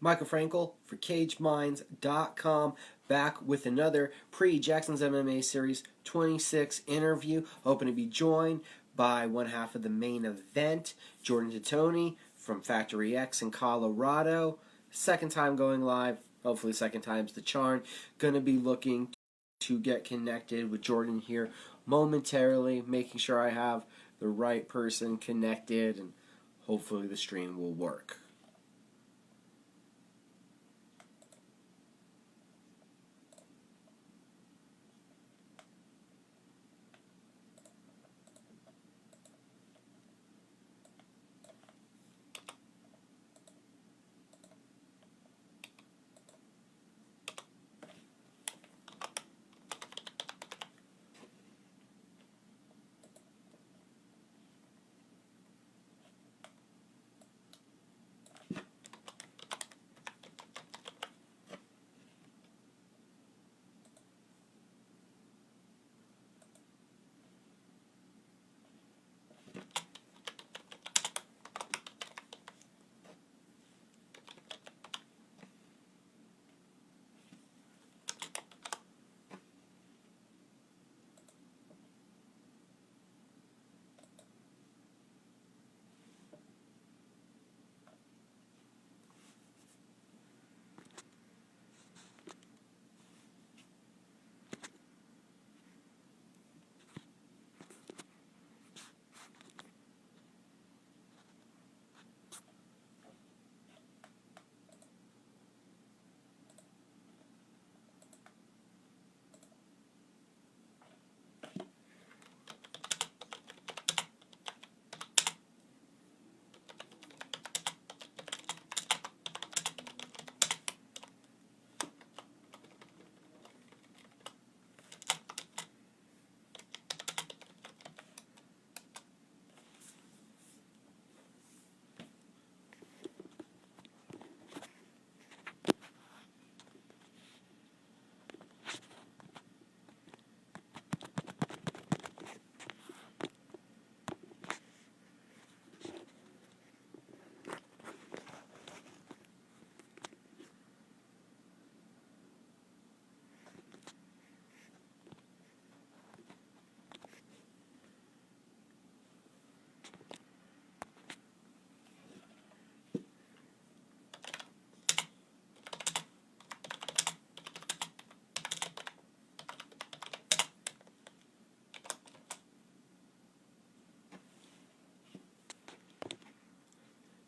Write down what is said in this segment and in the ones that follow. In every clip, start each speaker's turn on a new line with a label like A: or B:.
A: Mika Frankl for CageMinds.com, back with another pre-Jackson's MMA Series 26 interview. Hoping to be joined by one half of the main event, Jordan Titoni from Factory X in Colorado. Second time going live, hopefully second time's the charm. Gonna be looking to get connected with Jordan here momentarily, making sure I have the right person connected, and hopefully the stream will work.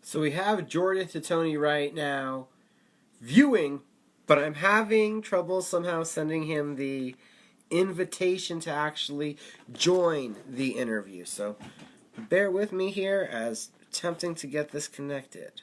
A: So we have Jordan Titoni right now viewing, but I'm having trouble somehow sending him the invitation to actually join the interview. So bear with me here as attempting to get this connected.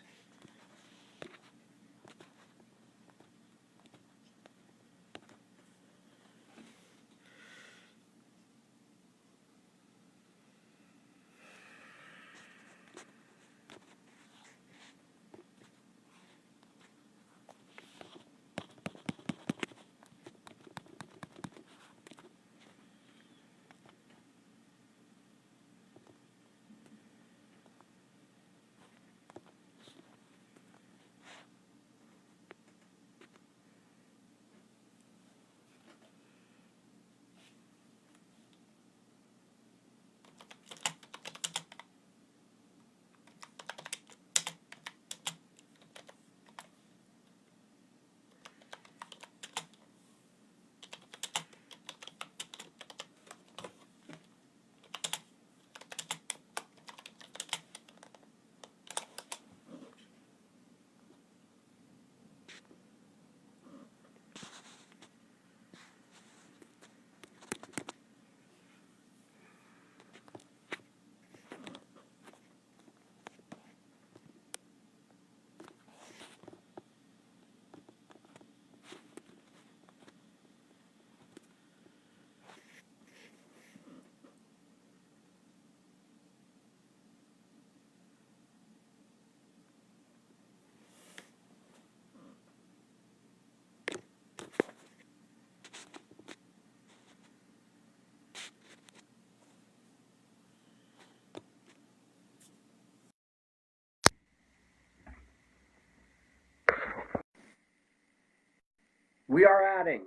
A: We are adding.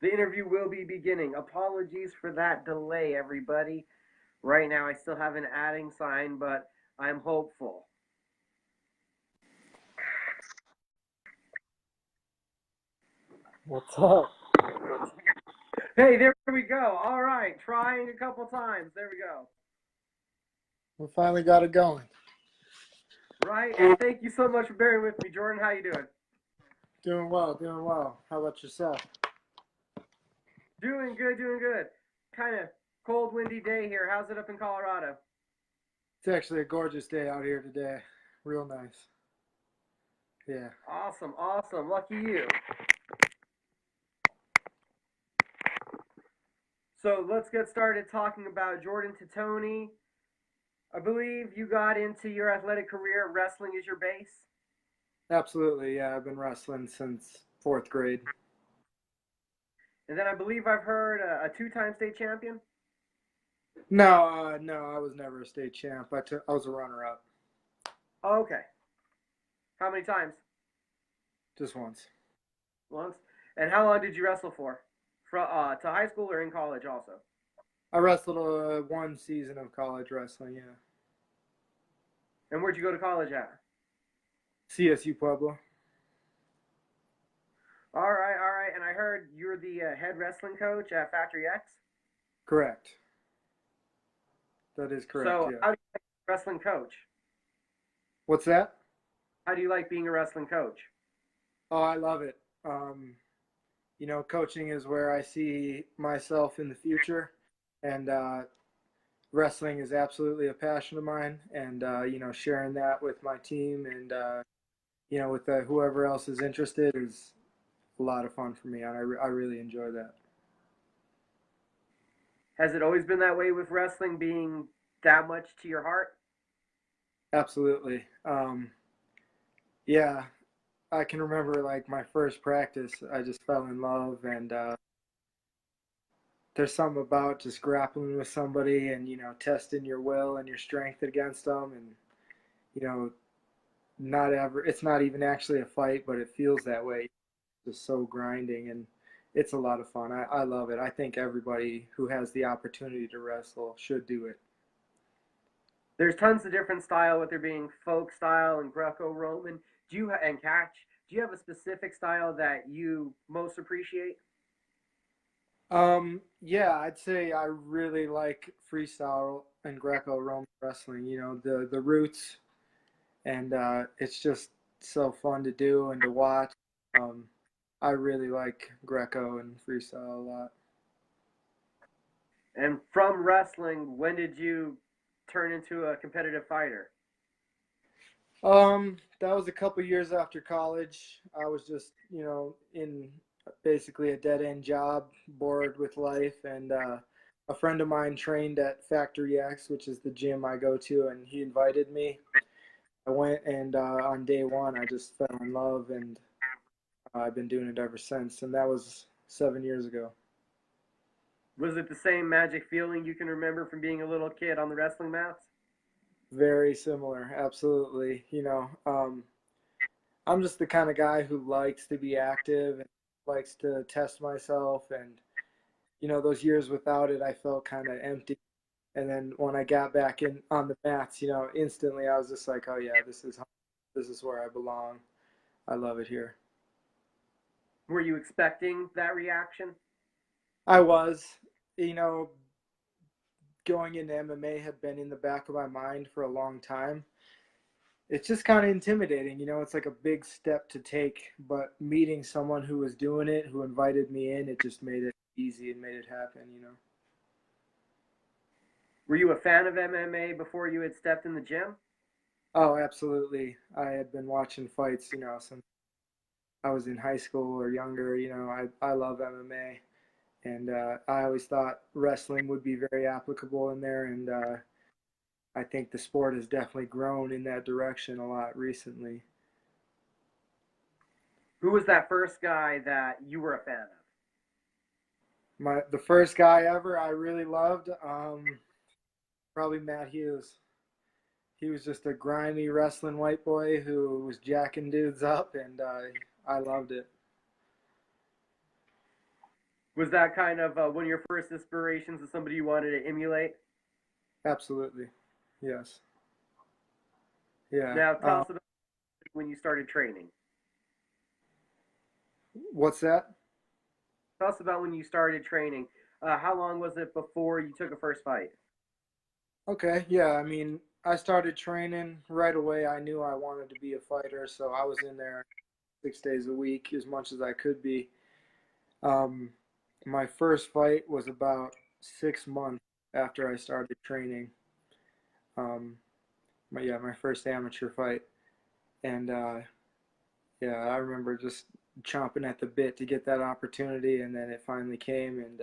A: The interview will be beginning. Apologies for that delay, everybody. Right now, I still have an adding sign, but I'm hopeful.
B: What's up?
A: Hey, there we go. All right, trying a couple times. There we go.
B: We finally got it going.
A: Right, and thank you so much for bearing with me, Jordan. How you doing?
B: Doing well, doing well. How about yourself?
A: Doing good, doing good. Kind of cold, windy day here. How's it up in Colorado?
B: It's actually a gorgeous day out here today. Real nice. Yeah.
A: Awesome, awesome. Lucky you. So let's get started talking about Jordan Titoni. I believe you got into your athletic career. Wrestling is your base.
B: Absolutely, yeah. I've been wrestling since fourth grade.
A: And then I believe I've heard a two-time state champion.
B: No, I was never a state champ. I was a runner-up.
A: Oh, okay. How many times?
B: Just once.
A: Once. And how long did you wrestle for? From to high school or in college also?
B: I wrestled one season of college wrestling, yeah.
A: And where'd you go to college at?
B: CSU Pueblo.
A: All right, all right. And I heard you're the head wrestling coach at Factory X.
B: Correct. That is correct,
A: So
B: yeah.
A: how do you like being a wrestling coach?
B: What's that?
A: How do you like being a wrestling coach?
B: Oh, I love it. Coaching is where I see myself in the future, and wrestling is absolutely a passion of mine. And sharing that with my team and with whoever else is interested is a lot of fun for me, and I really enjoy that.
A: Has it always been that way with wrestling being that much to your heart?
B: Absolutely. Yeah, I can remember like my first practice. I just fell in love, and there's something about just grappling with somebody and testing your will and your strength against them, and you know it's not even actually a fight, but it feels that way. It's just so grinding, and it's a lot of fun. I love it. I think everybody who has the opportunity to wrestle should do it.
A: There's tons of different style, with there being folk style and Greco-Roman. And catch? Do you have a specific style that you most appreciate?
B: Yeah, I'd say I really like freestyle and Greco-Roman wrestling. The roots, and it's just so fun to do and to watch. Um, I really like Greco and freestyle a lot.
A: And from wrestling, when did you turn into a competitive fighter?
B: That was a couple years after college. I was just, in basically a dead end job, bored with life, and a friend of mine trained at Factory X, which is the gym I go to, and he invited me. I went, and on day one, I just fell in love, and I've been doing it ever since. And that was 7 years ago.
A: Was it the same magic feeling you can remember from being a little kid on the wrestling mats?
B: Very similar, absolutely. I'm just the kind of guy who likes to be active and likes to test myself. And, those years without it, I felt kind of empty. And then when I got back in on the mats, instantly I was just like, oh yeah, this is where I belong. I love it here.
A: Were you expecting that reaction?
B: I was, you know, going into MMA had been in the back of my mind for a long time. It's just kind of intimidating, it's like a big step to take, but meeting someone who was doing it, who invited me in, it just made it easy and made it happen.
A: Were you a fan of MMA before you had stepped in the gym?
B: Oh, absolutely. I had been watching fights, since I was in high school or younger. I love MMA, and I always thought wrestling would be very applicable in there, and I think the sport has definitely grown in that direction a lot recently.
A: Who was that first guy that you were a fan of?
B: The first guy ever I really loved, probably Matt Hughes. He was just a grimy wrestling white boy who was jacking dudes up, and I loved it.
A: Was that kind of one of your first inspirations of somebody you wanted to emulate?
B: Absolutely. Yes. Yeah.
A: Now, tell us about when you started training.
B: What's that?
A: Tell us about when you started training. How long was it before you took a first fight?
B: Okay. Yeah. I mean, I started training right away. I knew I wanted to be a fighter, so I was in there 6 days a week as much as I could be. Um, my first fight was about 6 months after I started training. Um, my first amateur fight, and yeah, I remember just chomping at the bit to get that opportunity, and then it finally came, and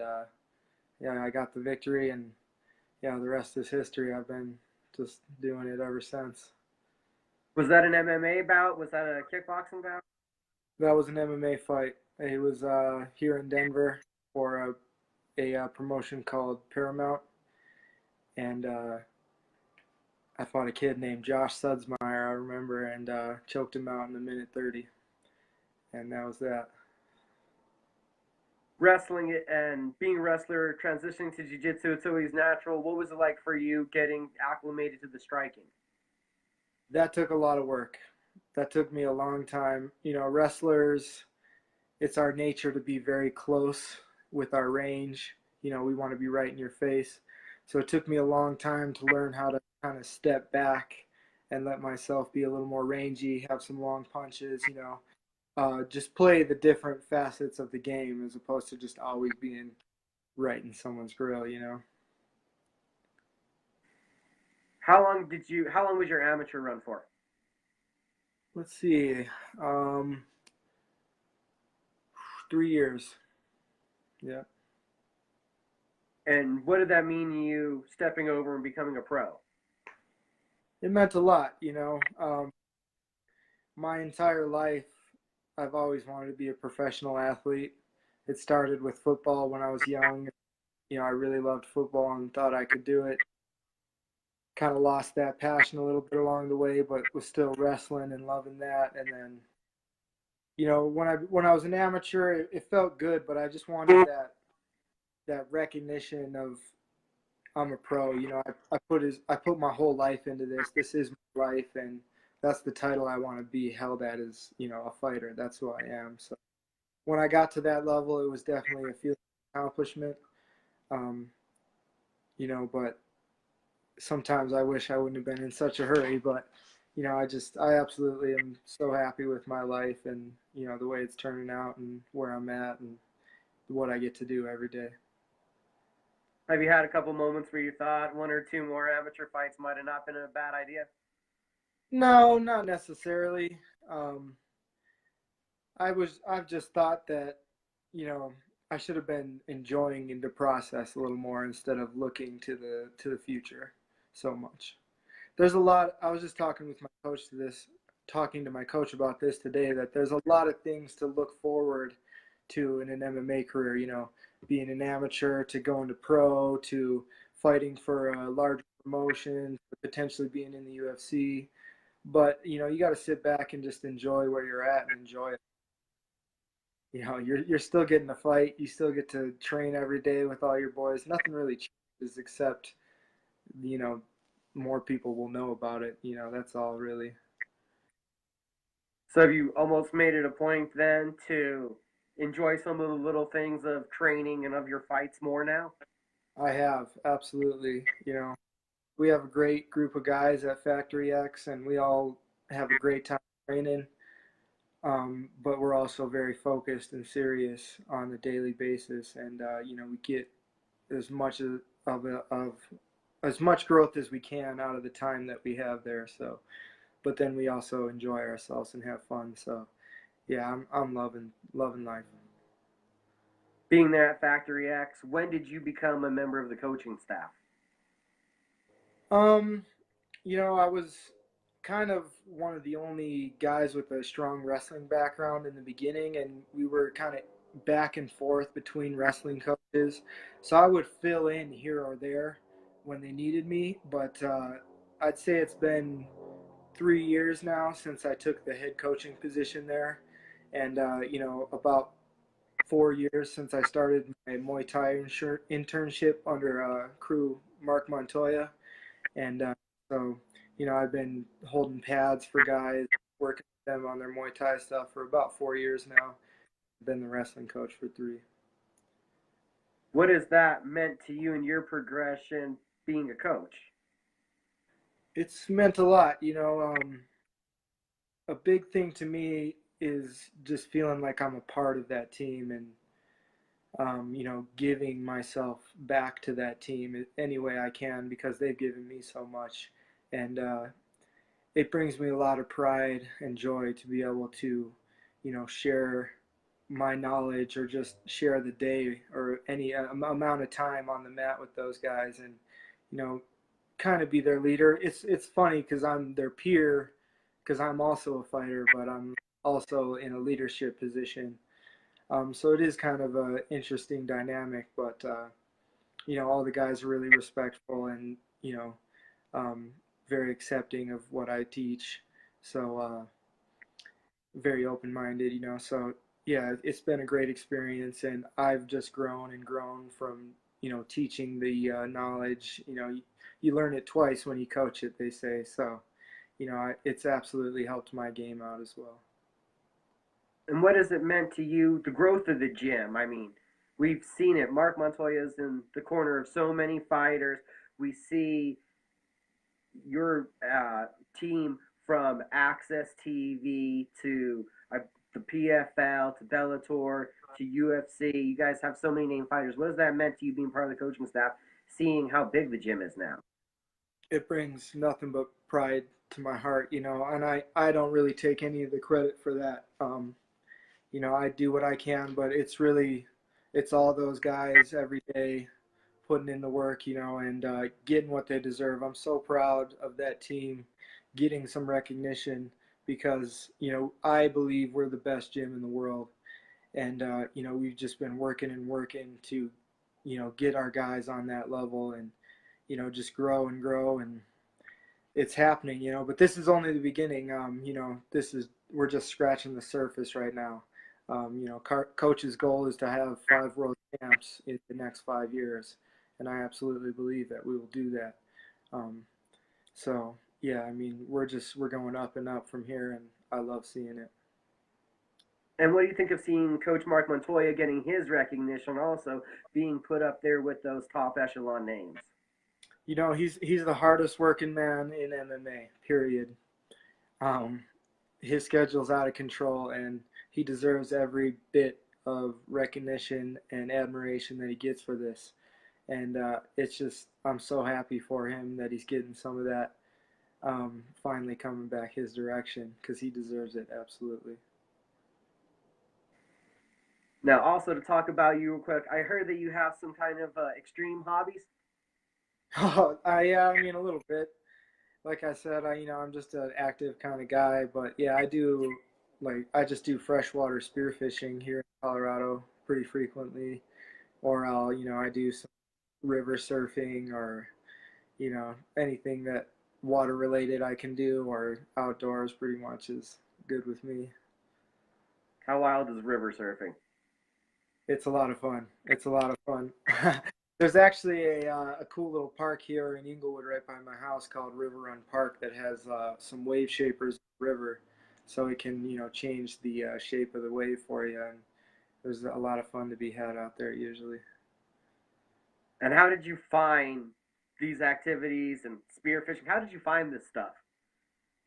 B: yeah, I got the victory, and yeah, the rest is history. I've been just doing it ever since.
A: Was that an MMA bout? Was that a kickboxing bout?
B: That was an MMA fight. It was here in Denver for a promotion called Paramount, and I fought a kid named Josh Sudsmeyer, I remember, and choked him out in a minute 30, and that was that.
A: Wrestling and being a wrestler, transitioning to jiu-jitsu, it's always natural. What was it like for you getting acclimated to the striking?
B: That took a lot of work. That took me a long time. You know, wrestlers, it's our nature to be very close with our range. You know, we want to be right in your face. So it took me a long time to learn how to kind of step back and let myself be a little more rangy, have some long punches, you know, just play the different facets of the game as opposed to just always being right in someone's grill, you know.
A: How long was your amateur run for?
B: Let's see, um, 3 years. Yeah.
A: And what did that mean you stepping over and becoming a pro?
B: It meant a lot, you know. My entire life, I've always wanted to be a professional athlete. It started with football when I was young. You know, I really loved football and thought I could do it. Kind of lost that passion a little bit along the way, but was still wrestling and loving that. And then, you know, when I was an amateur, it felt good, but I just wanted that recognition of I'm a pro. You know, I put my whole life into this. This is my life, and that's the title I want to be held at as, you know, a fighter. That's who I am. So when I got to that level, it was definitely a feeling of accomplishment. Um, you know, but sometimes I wish I wouldn't have been in such a hurry. But you know, I absolutely am so happy with my life and, you know, the way it's turning out and where I'm at and what I get to do every day.
A: Have you had a couple moments where you thought one or two more amateur fights might have not been a bad idea?
B: No, not necessarily. Um, I've just thought that, you know, I should have been enjoying the process a little more instead of looking to the future so much. There's a lot. I was just talking to my coach about this today, that there's a lot of things to look forward to in an MMA career, you know, being an amateur to going to pro to fighting for a large promotion, to potentially being in the UFC. But, you know, you got to sit back and just enjoy where you're at and enjoy it. You know, you're still getting to fight. You still get to train every day with all your boys. Nothing really changes except, you know, more people will know about it. You know, that's all really.
A: So have you almost made it a point then to enjoy some of the little things of training and of your fights more now?
B: I have, absolutely. You know, we have a great group of guys at Factory X, and we all have a great time training. But we're also very focused and serious on a daily basis, and you know, we get as much of as much growth as we can out of the time that we have there. So, but then we also enjoy ourselves and have fun. So, yeah, I'm loving life.
A: Being there at Factory X, when did you become a member of the coaching staff?
B: Um, you know, I was kind of one of the only guys with a strong wrestling background in the beginning, and we were kind of back and forth between wrestling coaches. So I would fill in here or there when they needed me, but I'd say it's been 3 years now since I took the head coaching position there, and you know, about 4 years since I started my Muay Thai internship under crew Mark Montoya, and so I've been holding pads for guys, working with them on their Muay Thai stuff for about 4 years now. I've been the wrestling coach for 3.
A: What has that meant to you in your progression being a coach?
B: It's meant a lot, a big thing to me is just feeling like I'm a part of that team and giving myself back to that team any way I can because they've given me so much. And it brings me a lot of pride and joy to be able to, share my knowledge or just share the day or any amount of time on the mat with those guys and, kind of be their leader. It's funny because I'm their peer because I'm also a fighter, but I'm also in a leadership position. So it is kind of an interesting dynamic, but all the guys are really respectful and um, very accepting of what I teach. So very open-minded, So yeah, it's been a great experience, and I've just grown and grown from teaching the knowledge. You learn it twice when you coach it, they say. So it's absolutely helped my game out as well.
A: And what has it meant to you, the growth of the gym? I mean, we've seen it. Mark Montoya is in the corner of so many fighters. We see your team from Access TV to the PFL to Bellator to UFC. You guys have so many named fighters. What has that meant to you being part of the coaching staff, seeing how big the gym is now?
B: It brings nothing but pride to my heart, and I don't really take any of the credit for that. I do what I can, but it's all those guys every day putting in the work, and getting what they deserve. I'm so proud of that team getting some recognition because, I believe we're the best gym in the world. And, we've just been working and working to, get our guys on that level and, just grow and grow. And it's happening, but this is only the beginning. We're just scratching the surface right now. Coach's goal is to have 5 world champs in the next 5 years, and I absolutely believe that we will do that. So yeah, I mean, we're going up and up from here, and I love seeing it.
A: And what do you think of seeing Coach Mark Montoya getting his recognition, also being put up there with those top echelon names?
B: He's the hardest working man in MMA. Period. Um, his schedule's out of control, and he deserves every bit of recognition and admiration that he gets for this. And it's just, I'm so happy for him that he's getting some of that finally coming back his direction because he deserves it absolutely.
A: Now, also to talk about you real quick, I heard that you have some kind of extreme hobbies.
B: Oh, I mean a little bit. Like I said, I'm just an active kind of guy, but yeah, I just do freshwater spearfishing here in Colorado pretty frequently, or I do some river surfing or anything that water related I can do or outdoors pretty much is good with me.
A: How wild is river surfing?
B: It's a lot of fun. It's a lot of fun. There's actually a cool little park here in Inglewood right by my house called River Run Park that has some wave shapers in the river, so it can change the shape of the wave for you. And there's a lot of fun to be had out there usually.
A: And how did you find these activities and spearfishing? How did you find this stuff?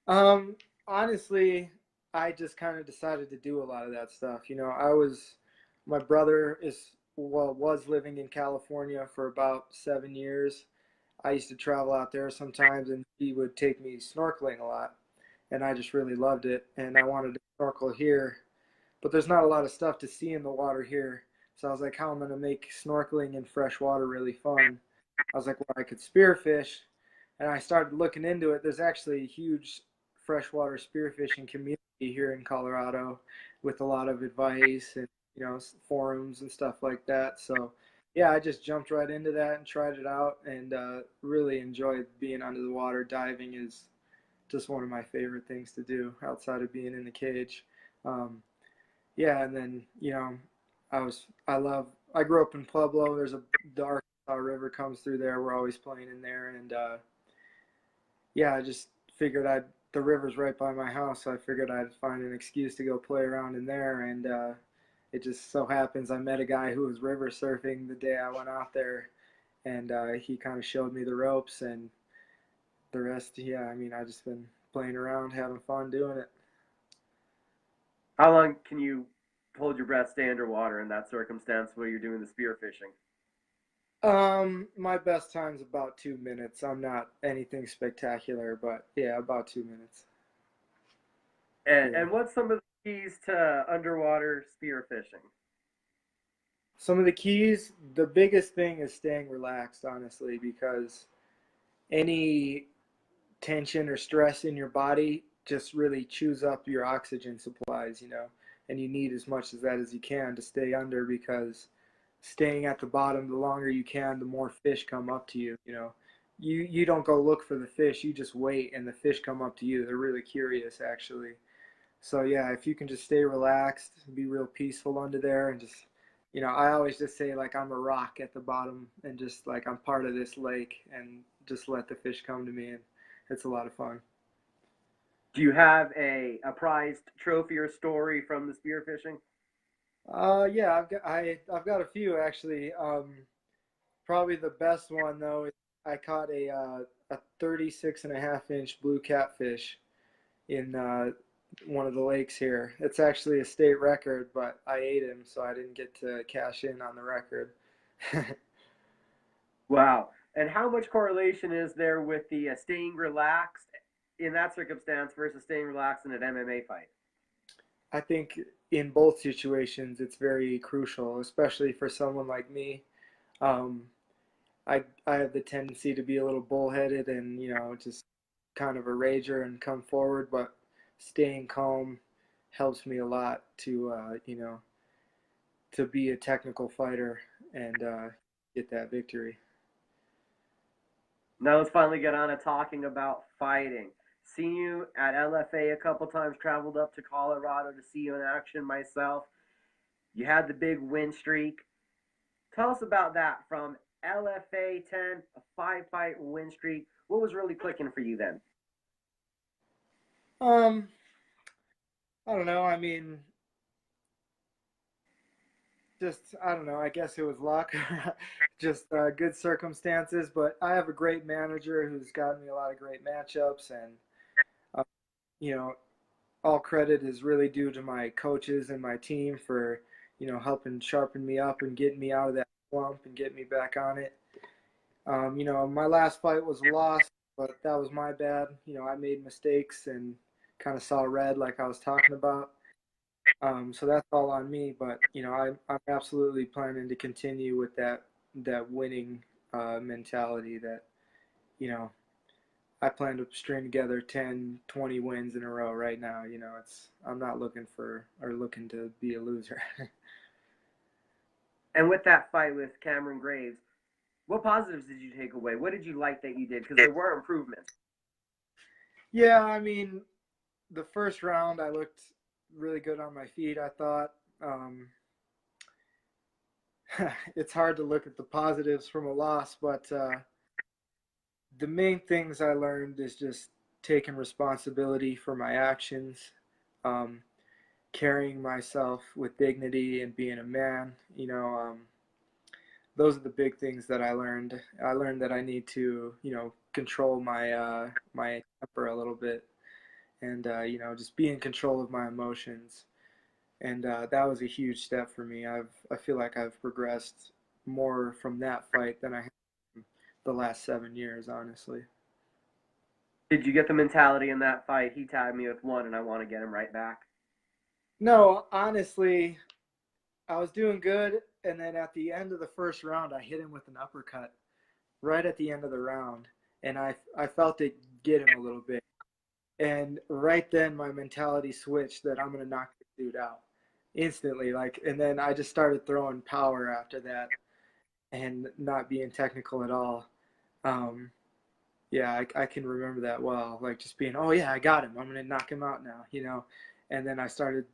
B: Um, Honestly, I just kind of decided to do a lot of that stuff. My brother was living in California for about 7 years. I used to travel out there sometimes, and he would take me snorkeling a lot, and I just really loved it. And I wanted to snorkel here, but there's not a lot of stuff to see in the water here. So I was like, how am I going to make snorkeling in fresh water really fun? I was like, well, I could spearfish, and I started looking into it. There's actually a huge freshwater spearfishing community here in Colorado with a lot of advice and forums and stuff like that. So yeah, I just jumped right into that and tried it out and really enjoyed being under the water. Diving is just one of my favorite things to do outside of being in the cage. Yeah, and then I grew up in Pueblo. The Arkansas River comes through there. We're always playing in there, and yeah, I just figured the river's right by my house, so I figured I'd find an excuse to go play around in there. And it just so happens I met a guy who was river surfing the day I went out there, and he kind of showed me the ropes, and the rest, yeah, I mean, I just been playing around, having fun doing it.
C: How long can you hold your breath, stay underwater in that circumstance while you're doing the spear fishing?
B: My best time's about 2 minutes. I'm not anything spectacular, but yeah, about 2 minutes.
C: And,
B: Yeah.
C: and what's some of the keys to underwater spear fishing?
B: Some of the keys, the biggest thing is staying relaxed, honestly, because any tension or stress in your body just really chews up your oxygen supplies, and you need as much of that as you can to stay under, because staying at the bottom, the longer you can, the more fish come up to you. You don't go look for the fish, you just wait and the fish come up to you. They're really curious, actually. So yeah, if you can just stay relaxed, be real peaceful under there, and just, I always just say like I'm a rock at the bottom, and just like I'm part of this lake, and just let the fish come to me, and it's a lot of fun.
C: Do you have a prized trophy or story from the spear fishing?
B: Yeah, I've got a few actually. Probably the best one though is I caught a 36 and a half inch blue catfish in one of the lakes here. It's actually a state record, but I ate him, so I didn't get to cash in on the record.
C: Wow. And how much correlation is there with the staying relaxed in that circumstance versus staying relaxed in an MMA fight?
B: I think in both situations it's very crucial, especially for someone like me. Um, I have the tendency to be a little bullheaded and just kind of a rager and come forward, but staying calm helps me a lot to be a technical fighter and get that victory.
C: Now let's finally get on to talking about fighting. Seen you at LFA a couple times, traveled up to Colorado to see you in action myself. You had the big win streak. Tell us about that from LFA 10, a 5 fight win streak. What was really clicking for you then?
B: Um, I don't know. I mean, just I don't know. I guess it was luck, just good circumstances. But I have a great manager who's gotten me a lot of great matchups, and uh, you know, all credit is really due to my coaches and my team for helping sharpen me up and getting me out of that slump and get me back on it. My last fight was a loss, but that was my bad. I made mistakes and kind of saw red, like I was talking about. So that's all on me. But I'm absolutely planning to continue with that winning mentality. That you know, I plan to string together 10, 20 wins in a row right now. I'm not looking to be a loser.
C: And with that fight with Cameron Graves, what positives did you take away? What did you like that you did? Because there were improvements.
B: Yeah, I mean, the first round I looked really good on my feet, I thought. It's hard to look at the positives from a loss, but the main things I learned is just taking responsibility for my actions, um, carrying myself with dignity, and being a man. Those are the big things that I learned. I learned that I need to, control my temper a little bit, and just be in control of my emotions. And that was a huge step for me. I feel like I've progressed more from that fight than I have the last 7 years, honestly.
C: Did you get the mentality in that fight? He tagged me with one, and I want to get him right back.
B: No, honestly, I was doing good, and then at the end of the first round, I hit him with an uppercut right at the end of the round, and I felt it get him a little bit. And right then, my mentality switched that I'm gonna knock this dude out instantly. Like, and then I just started throwing power after that, and not being technical at all. Um, yeah, I can remember that well. Like just being, oh yeah, I got him. I'm gonna knock him out now. And then I started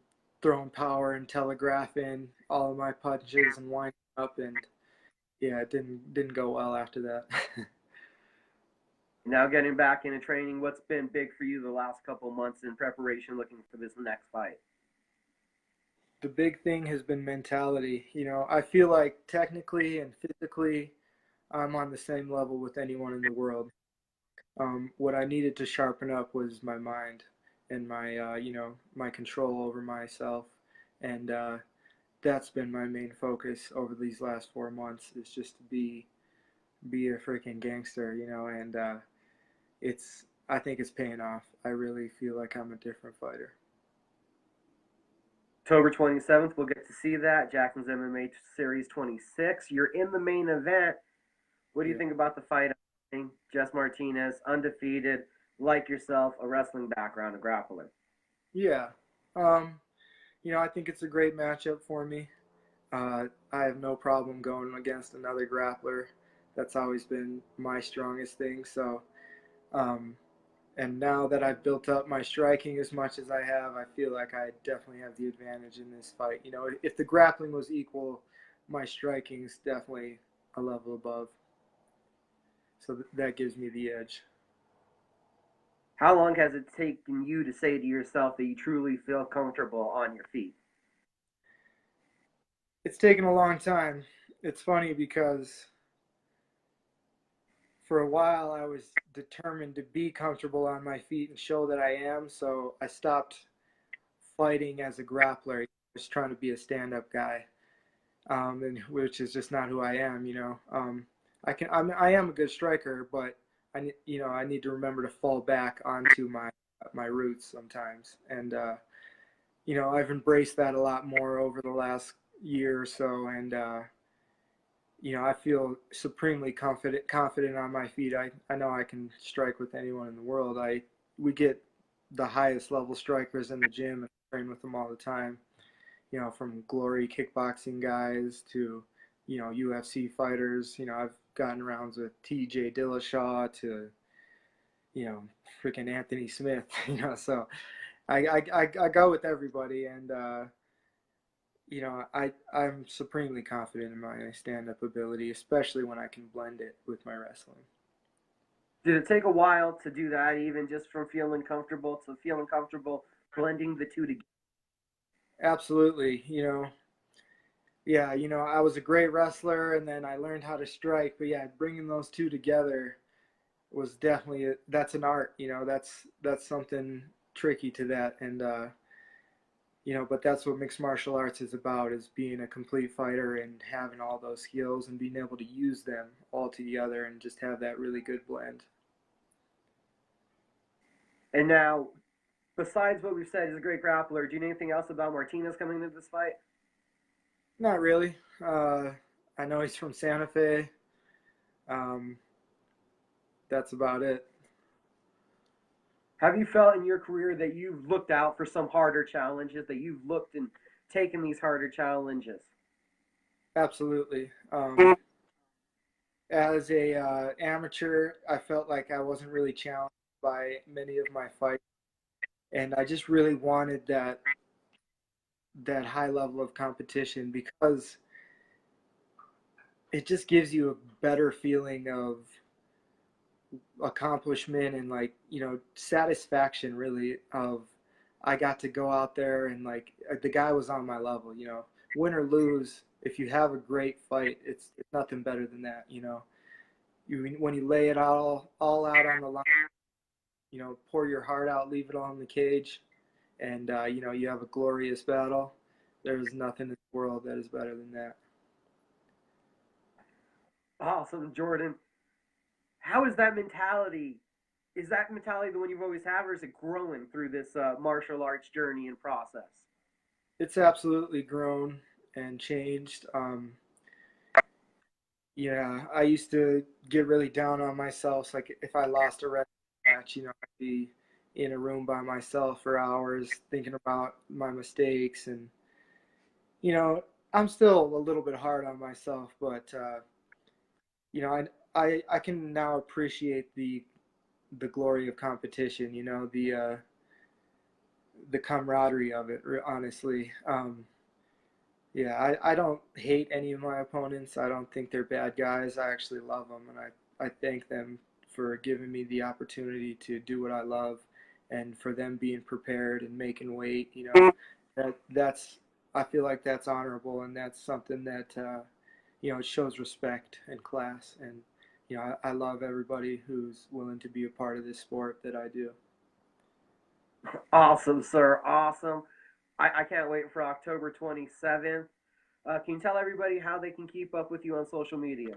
B: throwing power and telegraphing all of my punches and winding up, and yeah, it didn't go well after that.
C: Now getting back into training, what's been big for you the last couple months in preparation, looking for this next fight?
B: The big thing has been mentality. I feel like technically and physically, I'm on the same level with anyone in the world. What I needed to sharpen up was my mind and my control over myself, and that's been my main focus over these last 4 months, is just to be a freaking gangster, and I think it's paying off. I really feel like I'm a different fighter.
C: October 27th, we'll get to see that. Jackson's MMA Series 26. You're in the main event. What do you think about the fight? Jess Martnez, undefeated, like yourself, a wrestling background, a grappler.
B: Yeah. I think it's a great matchup for me. I have no problem going against another grappler. That's always been my strongest thing. So, and now that I've built up my striking as much as I have, I feel like I definitely have the advantage in this fight. If the grappling was equal, my striking is definitely a level above. So that gives me the edge.
C: How long has it taken you to say to yourself that you truly feel comfortable on your feet?
B: It's taken a long time. It's funny because for a while I was determined to be comfortable on my feet and show that I am, so I stopped fighting as a grappler. I was trying to be a stand-up guy, and which is just not who I am. I am a good striker, but I need to remember to fall back onto my roots sometimes, and I've embraced that a lot more over the last year or so, and I feel supremely confident on my feet. I know I can strike with anyone in the world. We get the highest level strikers in the gym and train with them all the time. From glory kickboxing guys to UFC fighters. I've gotten rounds with TJ Dillashaw to freaking Anthony Smith. So I go with everybody, and I'm supremely confident in my stand-up ability, especially when I can blend it with my wrestling.
C: Did it take a while to do that, even just from feeling comfortable to feeling comfortable blending the two together?
B: Absolutely. Yeah, I was a great wrestler, and then I learned how to strike. But yeah, bringing those two together was definitely that's an art. That's something tricky to that, and but that's what mixed martial arts is about, is being a complete fighter and having all those skills and being able to use them all together and just have that really good blend.
C: And now, besides what we've said, he's a great grappler. Do you know anything else about Martinez coming into this fight?
B: Not really. I know he's from Santa Fe. That's about it.
C: Have you felt in your career that you've looked out for some harder challenges, that you've looked and taken these harder challenges?
B: Absolutely. As a amateur, I felt like I wasn't really challenged by many of my fights, and I just really wanted that high level of competition, because it just gives you a better feeling of accomplishment and satisfaction, really, of I got to go out there and the guy was on my level. Win or lose, if you have a great fight, it's nothing better than that. When you lay it all out on the line, pour your heart out, leave it all in the cage, and you have a glorious battle. There's nothing in the world that is better than that.
C: Awesome, Jordan. How is that mentality? Is that mentality the one you've always had, or is it growing through this martial arts journey and process?
B: It's absolutely grown and changed. Yeah, I used to get really down on myself. Like if I lost a wrestling match, I'd be in a room by myself for hours thinking about my mistakes, and I'm still a little bit hard on myself, but I can now appreciate the glory of competition. the camaraderie of it, honestly. Yeah, I don't hate any of my opponents. I don't think they're bad guys. I actually love them, and I thank them for giving me the opportunity to do what I love, and for them being prepared and making weight. You know, that's I feel like that's honorable, and that's something that you know, it shows respect and class. And you know, I love everybody who's willing to be a part of this sport that I do.
C: Awesome, sir. Awesome. I can't wait for October 27th. Can you tell everybody how they can keep up with you on social media?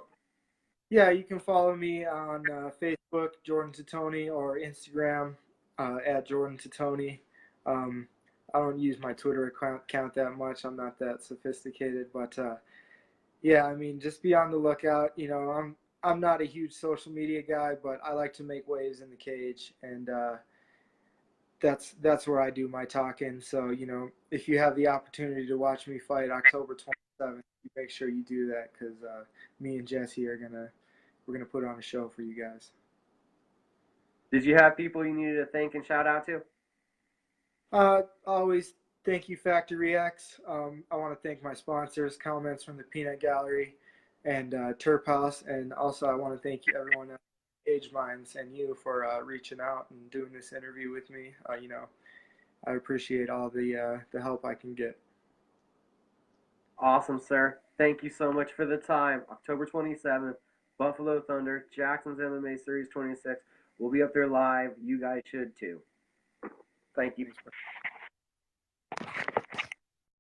B: Yeah, you can follow me on Facebook, Jordan Titoni, or Instagram at Jordan Titoni. Um, I don't use my Twitter account that much. I'm not that sophisticated, but yeah, I mean, just be on the lookout. You know, I'm not a huge social media guy, but I like to make waves in the cage, and that's where I do my talking. So, you know, if you have the opportunity to watch me fight October 27th, make sure you do that, because me and Jesse are we're gonna put on a show for you guys.
C: Did you have people you needed to thank and shout out to?
B: Always thank you, Factory X. I want to thank my sponsors, Comments from the Peanut Gallery and Turp House, and also I want to thank you, everyone at Age Minds, and you for reaching out and doing this interview with me. You know, I appreciate all the help I can get.
C: Awesome, sir. Thank you so much for the time. October 27th, Buffalo Thunder, Jackson's MMA Series 26. We'll be up there live. You guys should too. Thank you.
B: Thanks, bro.